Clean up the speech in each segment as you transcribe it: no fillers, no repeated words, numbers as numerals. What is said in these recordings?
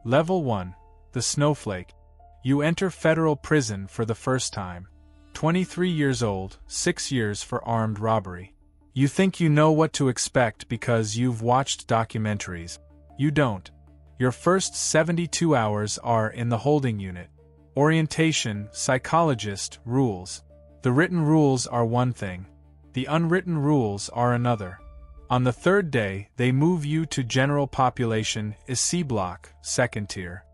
Level 1. The Snowflake. You enter federal prison for the first time. 23 years old, 6 years for armed robbery. You think you know what to expect because you've watched documentaries. You don't. Your first 72 hours are in the holding unit. Orientation, psychologist, rules. The written rules are one thing. The unwritten rules are another. On the third day, they move you to general population is C block, second tier.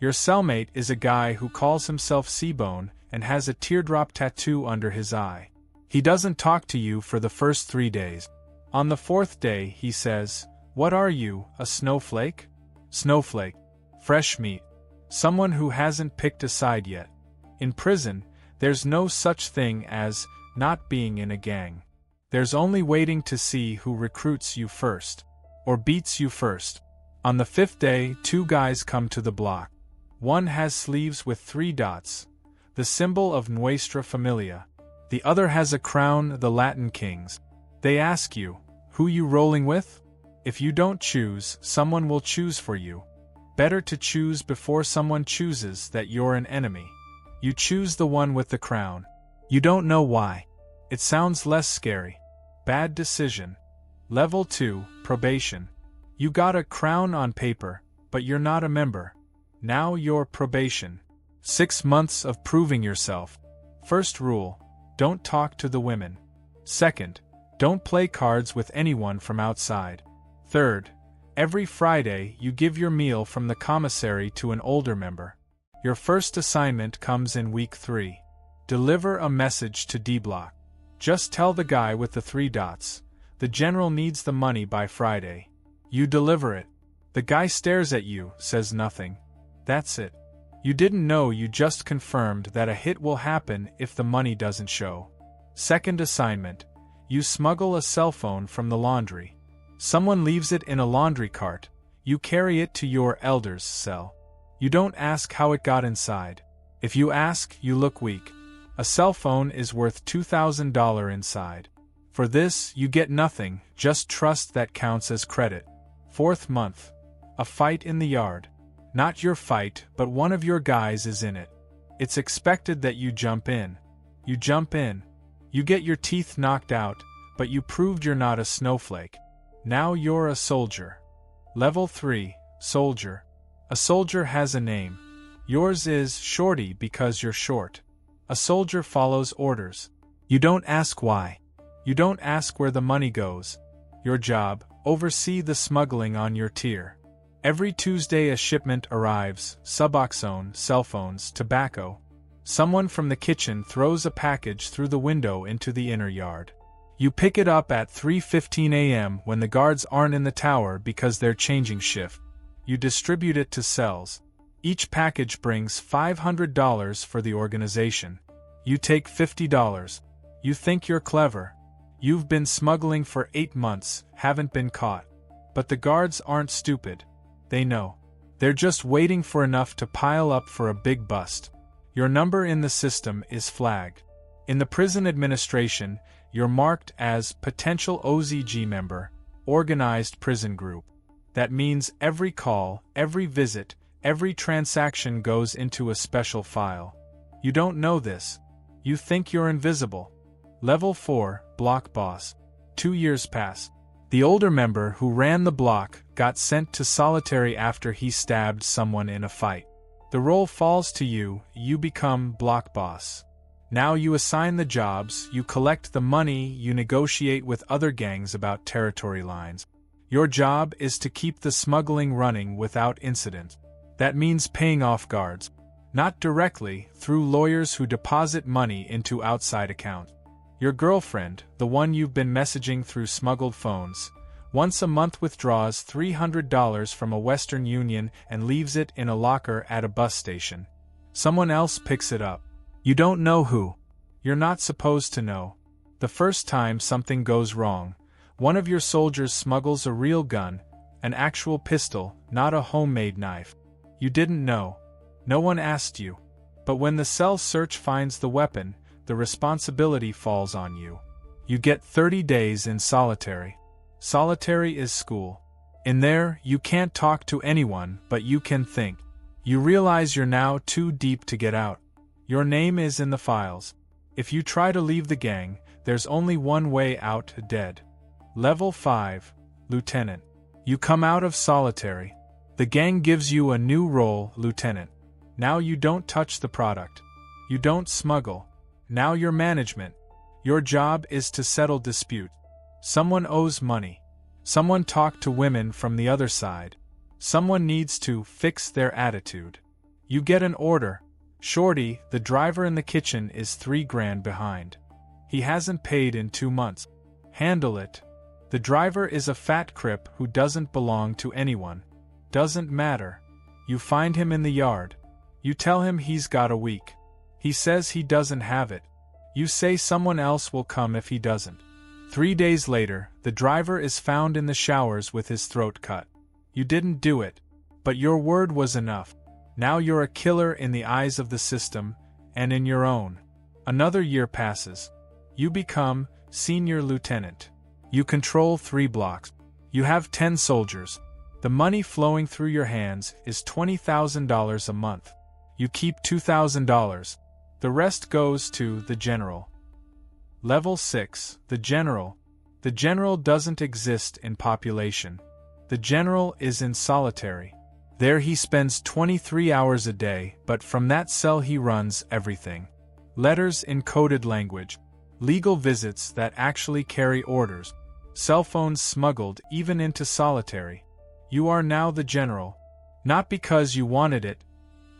Your cellmate is a guy who calls himself C-Bone and has a teardrop tattoo under his eye. He doesn't talk to you for the first 3 days. On the fourth day, he says, "What are you, a snowflake?" Snowflake. Fresh meat. Someone who hasn't picked a side yet. In prison, there's no such thing as not being in a gang. There's only waiting to see who recruits you first. Or beats you first. On the fifth day, 2 guys come to the block. One has sleeves with 3 dots, the symbol of Nuestra Familia. The other has a crown, the Latin kings. They ask you, who you rolling with? If you don't choose, someone will choose for you. Better to choose before someone chooses that you're an enemy. You choose the one with the crown. You don't know why. It sounds less scary. Bad decision. Level 2, probation. You got a crown on paper, but you're not a member. Now you're probation. 6 months of proving yourself. First rule, don't talk to the women. Second, don't play cards with anyone from outside. Third, every Friday you give your meal from the commissary to an older member. Your first assignment comes in week 3. Deliver a message to D block. Just tell the guy with the 3 dots, the general needs the money by Friday. You deliver it. The guy stares at you, says nothing. That's it. You didn't know, you just confirmed that a hit will happen if the money doesn't show. Second assignment, you smuggle a cell phone from the laundry. Someone leaves it in a laundry cart. You carry it to your elder's cell. You don't ask how it got inside. If you ask, you look weak. A cell phone is worth $2,000 inside. For this, you get nothing, just trust that counts as credit. Fourth month. A fight in the yard. Not your fight, but one of your guys is in it. It's expected that you jump in. You jump in. You get your teeth knocked out, but you proved you're not a snowflake. Now you're a soldier. Level 3, soldier. A soldier has a name. Yours is Shorty because you're short. A soldier follows orders. You don't ask why. You don't ask where the money goes. Your job, oversee the smuggling on your tier. Every Tuesday a shipment arrives, Suboxone, cell phones, tobacco. Someone from the kitchen throws a package through the window into the inner yard. You pick it up at 3:15 a.m. when the guards aren't in the tower because they're changing shift. You distribute it to cells. Each package brings $500 for the organization. You take $50. You think you're clever. You've been smuggling for 8 months, haven't been caught. But the guards aren't stupid. They know. They're just waiting for enough to pile up for a big bust. Your number in the system is flagged. In the prison administration, you're marked as potential OZG member, organized prison group. That means every call, every visit, every transaction goes into a special file. You don't know this. You think you're invisible. Level 4, block boss. 2 years pass. The older member who ran the block got sent to solitary after he stabbed someone in a fight. The role falls to you, you become block boss. Now you assign the jobs, you collect the money, you negotiate with other gangs about territory lines. Your job is to keep the smuggling running without incident. That means paying off guards. Not directly, through lawyers who deposit money into outside accounts. Your girlfriend, the one you've been messaging through smuggled phones, once a month withdraws $300 from a Western Union and leaves it in a locker at a bus station. Someone else picks it up. You don't know who. You're not supposed to know. The first time something goes wrong, one of your soldiers smuggles a real gun, an actual pistol, not a homemade knife. You didn't know. No one asked you. But when the cell search finds the weapon, the responsibility falls on you. You get 30 days in solitary. Solitary is school. In there, you can't talk to anyone, but you can think. You realize you're now too deep to get out. Your name is in the files. If you try to leave the gang, there's only one way out: dead. Level 5, Lieutenant. You come out of solitary. The gang gives you a new role, Lieutenant. Now you don't touch the product. You don't smuggle. Now you're management. Your job is to settle dispute. Someone owes money. Someone talked to women from the other side. Someone needs to fix their attitude. You get an order. Shorty, the driver in the kitchen, is $3,000 behind. He hasn't paid in 2 months. Handle it. The driver is a fat crip who doesn't belong to anyone. Doesn't matter. You find him in the yard. You tell him he's got a week. He says he doesn't have it. You say someone else will come if he doesn't. 3 days later, the driver is found in the showers with his throat cut. You didn't do it, but your word was enough. Now you're a killer in the eyes of the system, and in your own. Another year passes. You become senior lieutenant. You control 3 blocks. You have 10 soldiers. The money flowing through your hands is $20,000 a month. You keep $2,000. The rest goes to the general. Level 6, the general. The general doesn't exist in population. The general is in solitary. There he spends 23 hours a day, but from that cell he runs everything. Letters in coded language. Legal visits that actually carry orders. Cell phones smuggled even into solitary. You are now the general. Not because you wanted it,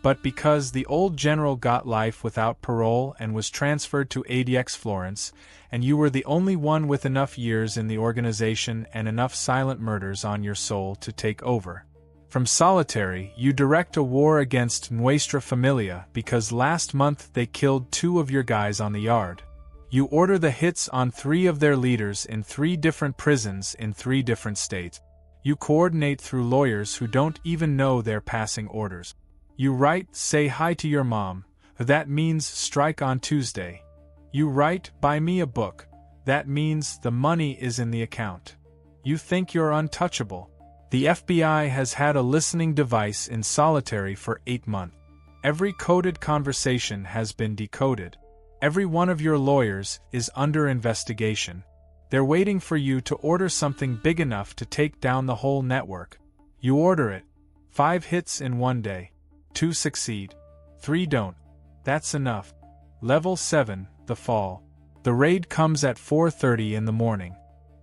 but because the old general got life without parole and was transferred to ADX Florence, and you were the only one with enough years in the organization and enough silent murders on your soul to take over. From solitary, you direct a war against Nuestra Familia because last month they killed 2 of your guys on the yard. You order the hits on 3 of their leaders in 3 different prisons in 3 different states. You coordinate through lawyers who don't even know they're passing orders. You write, "Say hi to your mom." That means strike on Tuesday. You write, "Buy me a book." That means the money is in the account. You think you're untouchable. The FBI has had a listening device in solitary for 8 months. Every coded conversation has been decoded. Every one of your lawyers is under investigation. They're waiting for you to order something big enough to take down the whole network. You order it. 5 hits in 1 day. 2 succeed. 3 don't. That's enough. Level 7, the fall. The raid comes at 4:30 in the morning.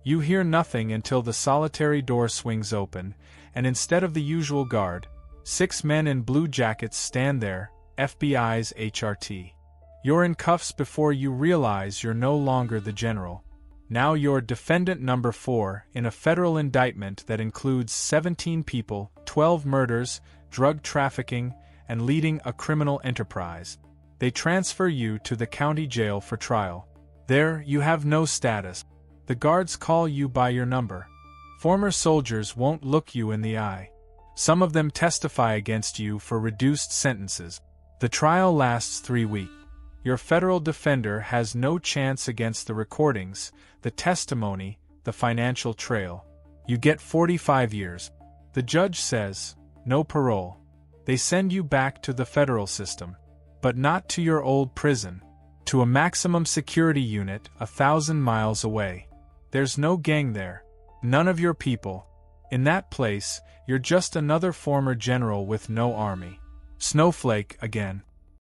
You hear nothing until the solitary door swings open, and instead of the usual guard, 6 men in blue jackets stand there, FBI's HRT. You're in cuffs before you realize you're no longer the general. Now you're defendant number 4 in a federal indictment that includes 17 people, 12 murders, drug trafficking, and leading a criminal enterprise. They transfer you to the county jail for trial. There, you have no status. The guards call you by your number. Former soldiers won't look you in the eye. Some of them testify against you for reduced sentences. The trial lasts 3 weeks. Your federal defender has no chance against the recordings, the testimony, the financial trail. You get 45 years. The judge says, no parole. They send you back to the federal system. But not to your old prison. To a maximum security unit 1,000 miles away. There's no gang there. None of your people. In that place, you're just another former general with no army. Snowflake again.